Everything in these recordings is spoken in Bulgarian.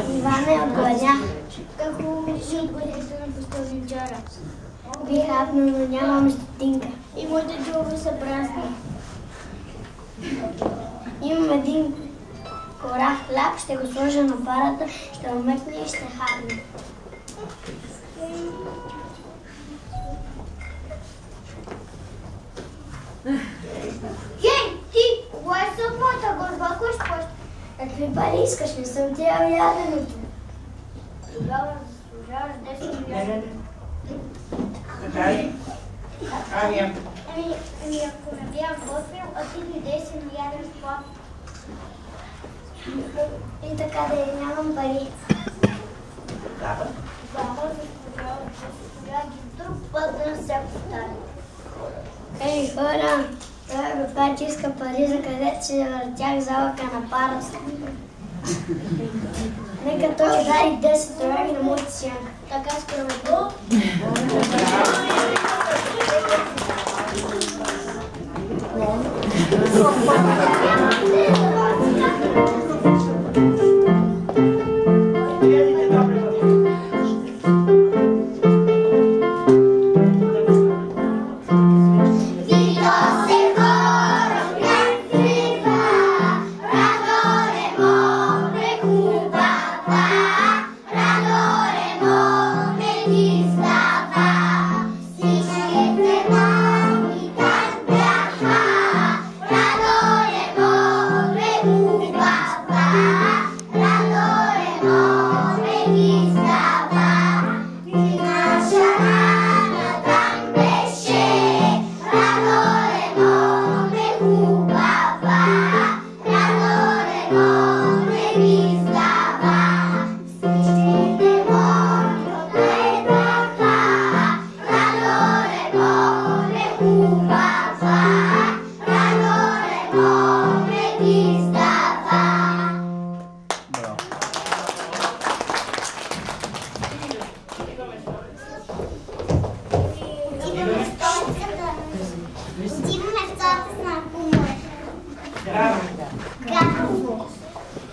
Иване от гладя. Какво ще отборите на постълничара? Бих хапнал, но нямам стотинка. И моите джобове са празни. Имам един кора хляб, ще го сложа на парата, ще омекне и ще хапне. Хей, ти! Кога е събота, горба, кой ще плаща? Какви пари искаш? Не съм ти яденото. Тогава заслужаваш 10 милиона. Ами ако не бях готвил, а ти дойде си на яден сплав. И така да нямам пари. Тогава заслужаваш 10 милиона. Друг път да не се повтаря. Ей, хора! Той бе че иска пари, за където си въртях залъка на парата. Нека той удари 10 лева на моята сянка. Така справедливо.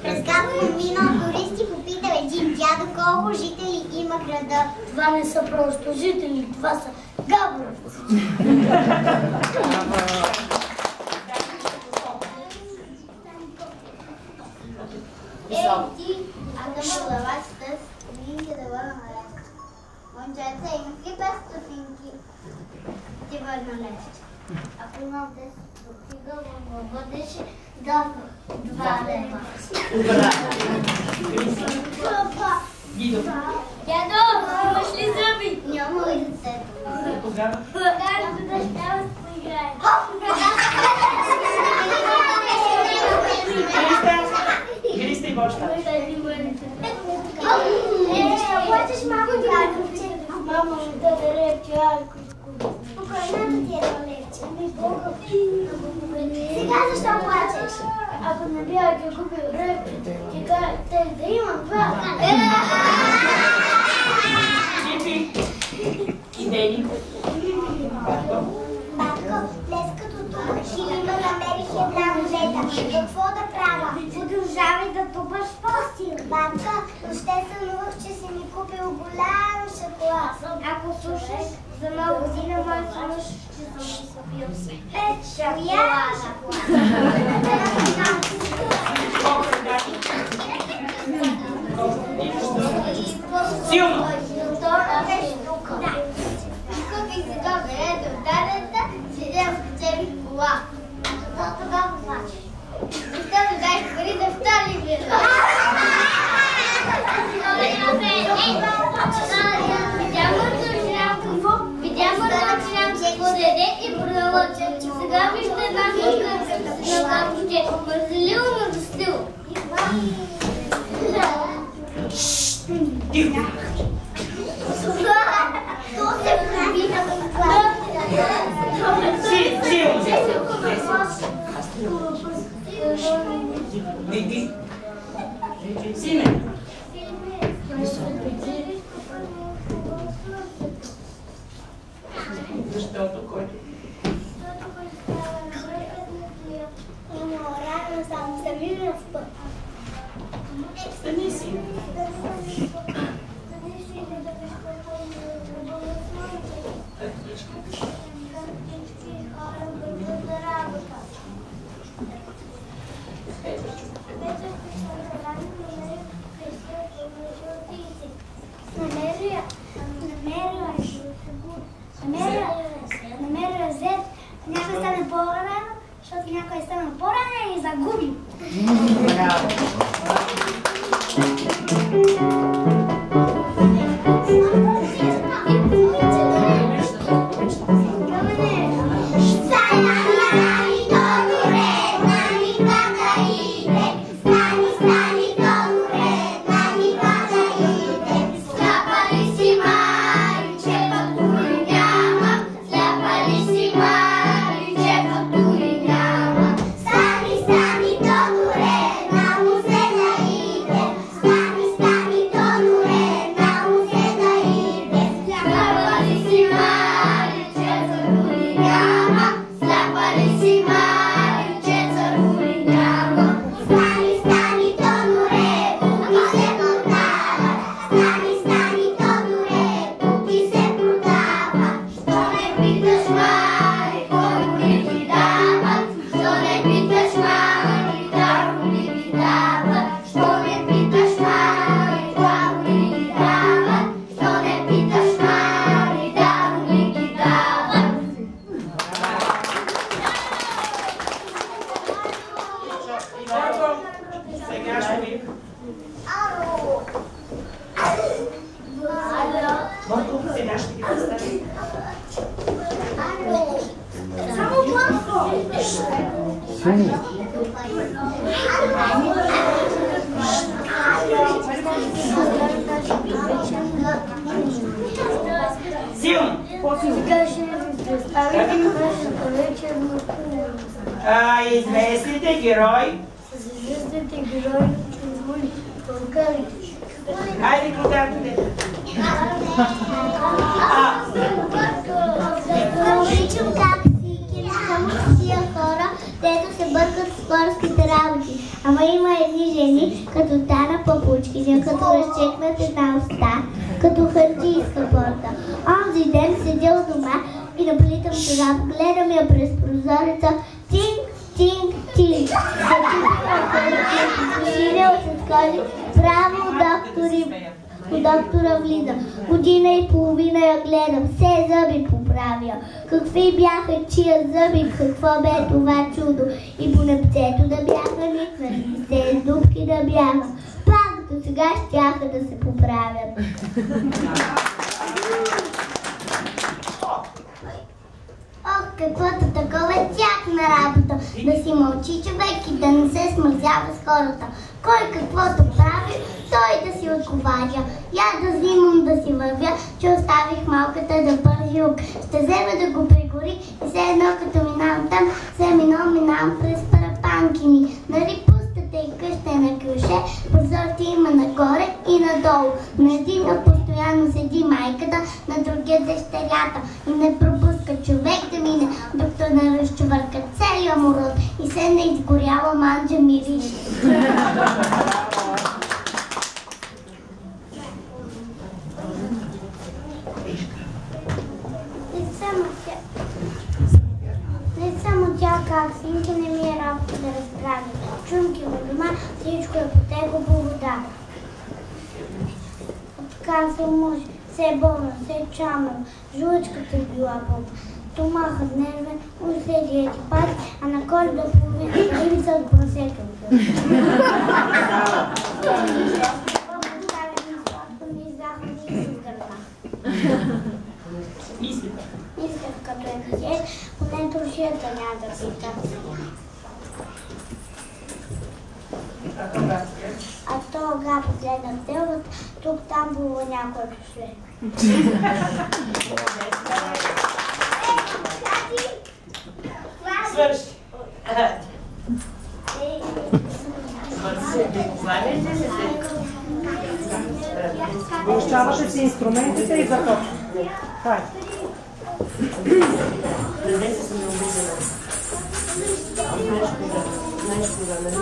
През Габрово минал туристи, попитал един дядо колко жители има града. Това не са просто жители, това са габровци. Ей ти, ако ме главацата с стотинки да бъда на левка. Момчеца, имаш ли 5 стотинки? Ти върна левче. Ако имам 10 стотинка, бъдеш да 2 лева. Дядо, имаш ли зъби? Няма и детето. Тогава дъщава се поиграем. Христо и Боща. Ще платиш малко дядовче. Мама ми даде левче, айко изкупи. Спокойно ти е на левче. Сега защо плачеш? Ако не бях ги купил левче, ти кажеш да имам това. Чипи и Дени. Батко, днес като тупаш или ме намерих една монета. Какво да правя? Продължавай да тупаш по-силно. Батка, още сънувах, че си ми купил голям шоколад. Ако слушаш за нова година, мой сънуш, че съм си купил 5 шоколада. Силно! Купих си добре, ето дадата, седя в печели кола. А тогава плачеш. Защо да дай пари да втори било? Видя му да начинам какво да яде и продължа. Сега вижте една мишка на камче. Мързелило му достило. Тихо! То се прави на глава. Иди. Сине. Защото който? Защото който трябва да бъде има рано само сами на спът. Стани си. Намеря зет. Някой стане по-рано, защото някой стане по-рано и загуби. Браво! Сега ще ви. Сега ще ги представим. Само планко. Силно! Сега ще ви представим нашата вечерна програма. Известните герои. Известните герои Българите. Хайде, клюкарките. Обичам как си килим само с тия хора, дето се бъркат с хорските работи. Ама има едни жени, като Тана папучките, като разчекнат една уста, като хартийска борта. Онзи ден седя у дома и наплитам чорап, гледам я през прозореца, тинг, тинг, тинг. Засинял се сколи, право доктора влиза. Година и половина я гледам, все зъби поправя. Какви бяха тия зъби, какво бе това чудо? И по непцето да бяха никнали, и се с дупки да бяха. Пак до сега щяха да се поправят. Ох, каквото такова тяхна работа, да си мълчи човек и да не се смързява с хората. Кой каквото прави, той да си отговаря. Я да взимам да си вървя, че оставих малката да бързи ук. Ще взема да го пригори и все едно като минавам там, все минавам през парапанки ми. Нали пустата и къща на клюше, прозорци има нагоре и надолу. На единия постоянно седи майката, на другия дъщерята. И не пропуска човек да мине, докато не разчувърка целия му род и се не изгоряла манджа мирише. Не само тя как синка не ми е работа да разправи. Чумки у дома, всичко е потегло по вода. Отказал мъж, все болна, все чамал, жлъчката е била болна. Стомахът нервен, уседи ети пази, а на Коледа половина ивица от просека. Исках като е хазет, поне трошията няма да пита. А то га погледнах телата, тук там било някой пошле. Свърши. Изучавате си инструментите и започвате. Раздете се необидена. Знаеш кога, нали?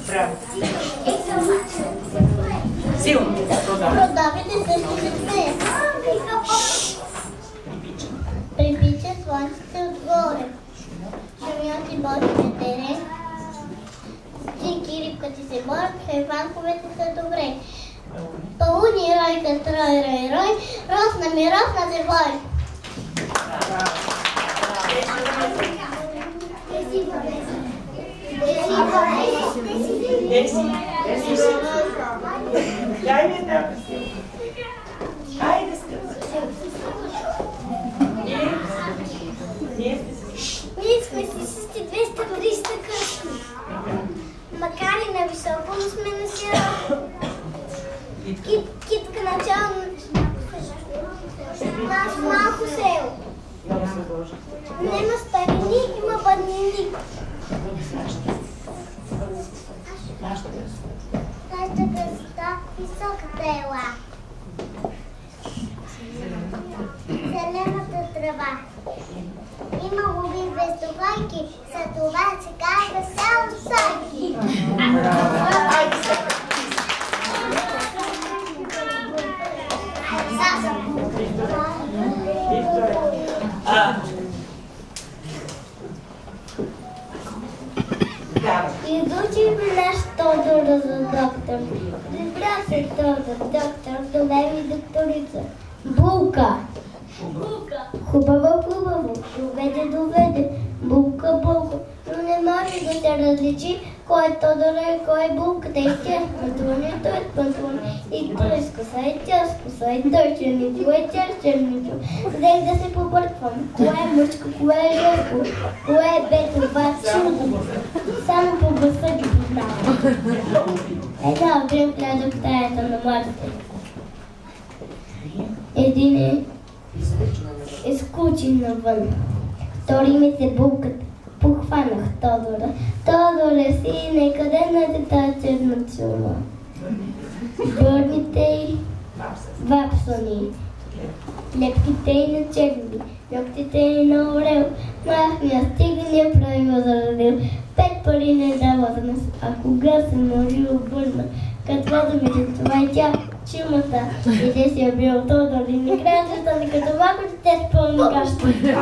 Браво. Силно. Продавите същите две. Припича слънците отгоре. Шумят и ботите терен. Синки рибката се борят, хайванковете са добре. Пауни ройка, рой, росна ми, росна се бой. Деси. Дай ми една песен. Хайде, скъпа. Ние сме си 200-300 къщи. Макар и на високо, но сме на сиро. Китка начало наш малко село. Нема старини, има бъднини. Нашата красота високата ела. Зелената трава. Има луби без добойки, за това се казва село Сойки. Изучихме наш Тодора за доктор. Добра се Тодор, доктор, доведе докторица. Булка. Хубаво, доведе, булка, но не може да се различи кой е Тодора и кой е булката. И тя с панталон, и той с панталон, и той с коса, и тя с коса, и той черничо, и тя с черничо. Взех да се побърквам, кое е мъжко, кое е женско, кое е бето, бат, чудо. Само по гласа ги познавам. Една време влязох в таята на младите. Един изкучи навън. Втори ми се булката. Похванах Тодора. Тодоре си, некъде на тази черна чума. Горните й вапсани. Лепките й на черни. Ногтите й на орел. Махния стигания правила зарадил. 5 пари не дава за нас. А кога се може обърна. Като да видя това и тя чумата. Иде си я бил Тодор и не края да стане като малко дете с пълни кашки.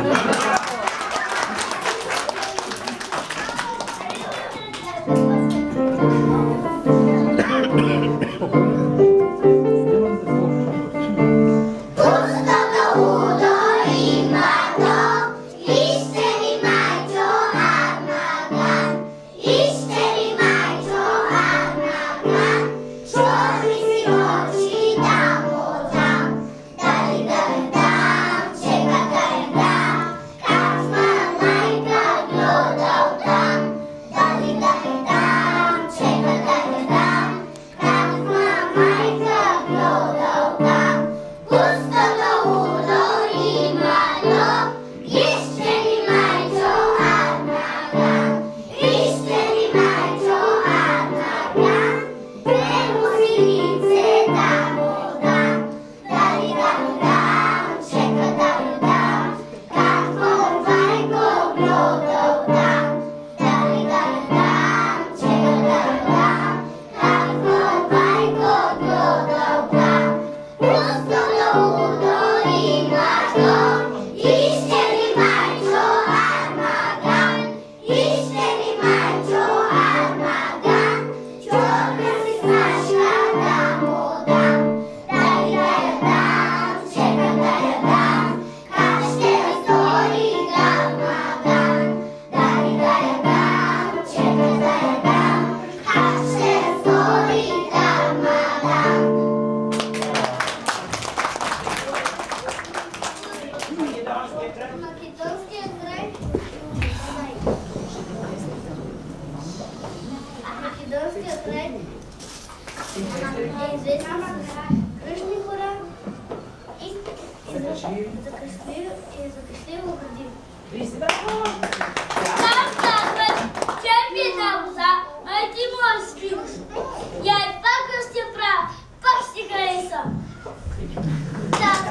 Dali, dali, dam, czeka, dali, dam. Кръжни хора и закъснело градино. Там казват, че ми е табуса, а ти можеш да спиш. Я и пак ще правя, пак ще хареса.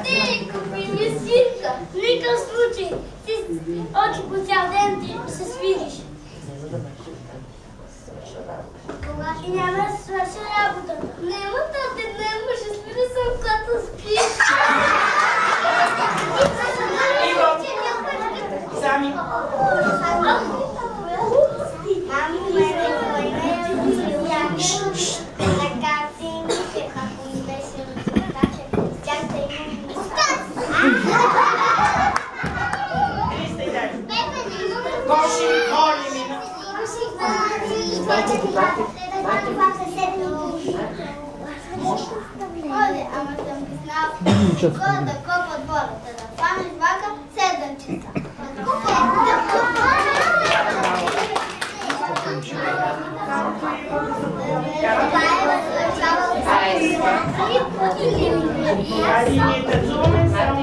Ти купи ми свитка, в никакъв случай. Ти очи по цял ден ти се свидиш. И няма да свърша работата. Нема тате, нема, ще спира съм, като спиш. Сами. Мамо, мене война е така цените, ако ми беше така, че тях да имам Коши, моли ми. Ама съм ги знал, да копат водата, да фанеш вака 7 часа. Айде, ние танцуваме само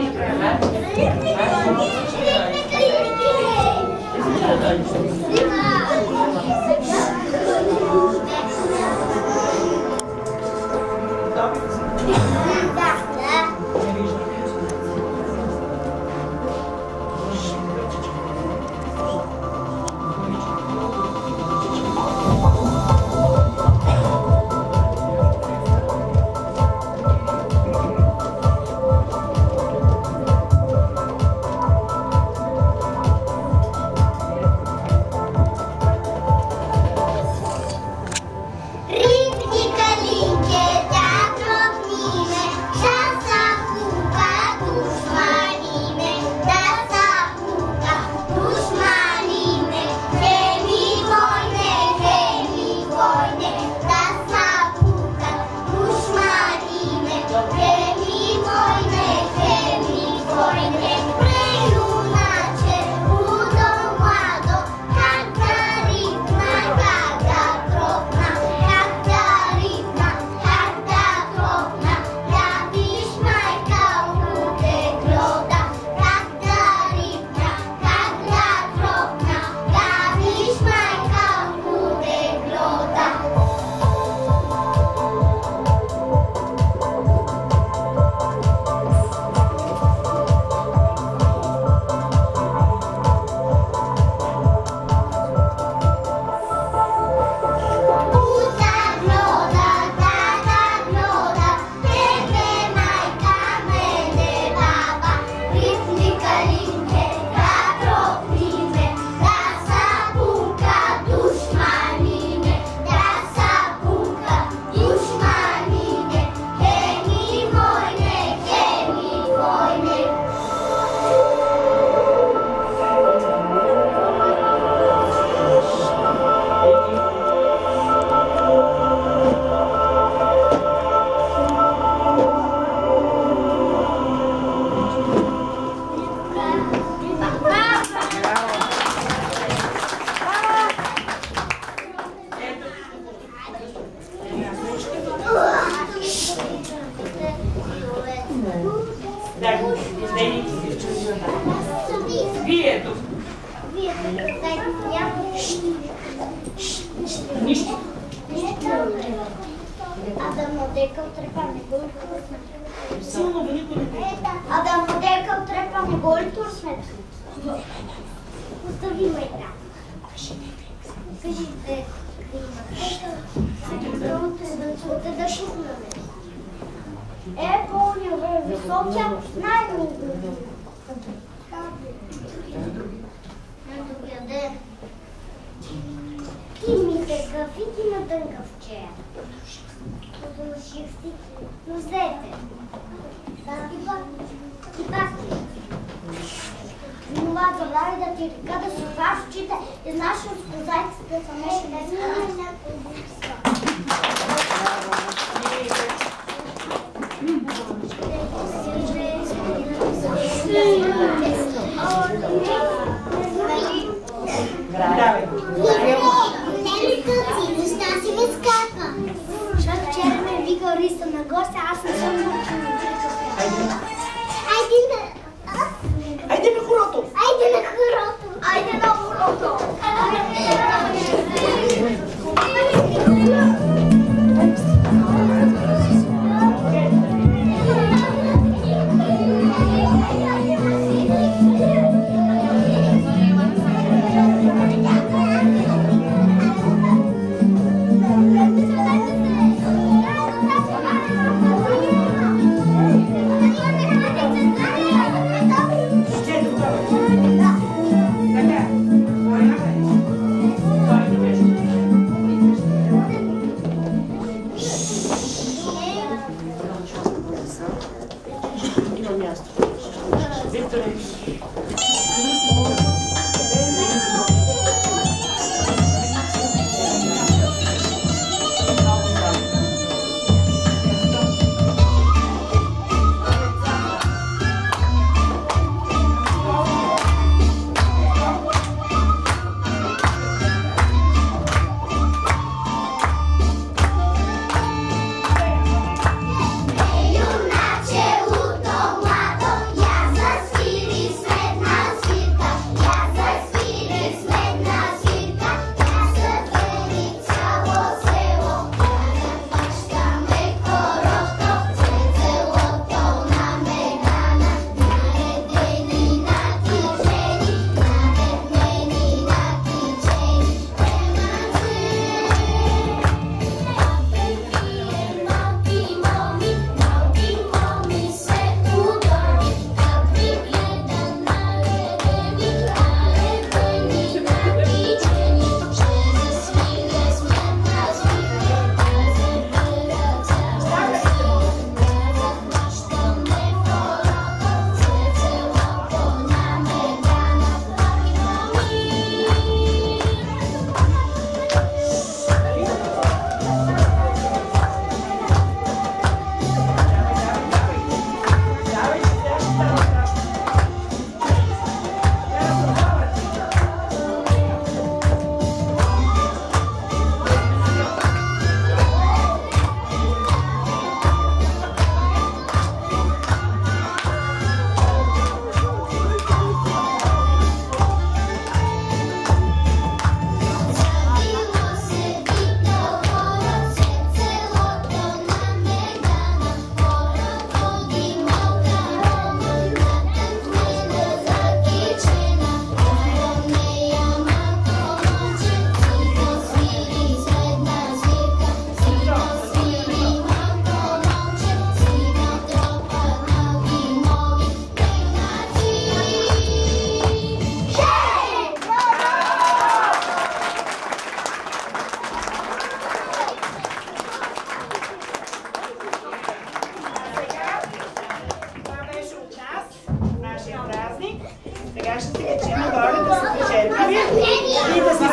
Немската си, защо си ми скапа? Защото вчера викал Риса на гостя, аз не съм научила. Айде на хорото! Айде на хорото! Айде на хорото! Сега ще се качим нагоре да се почерпим и да си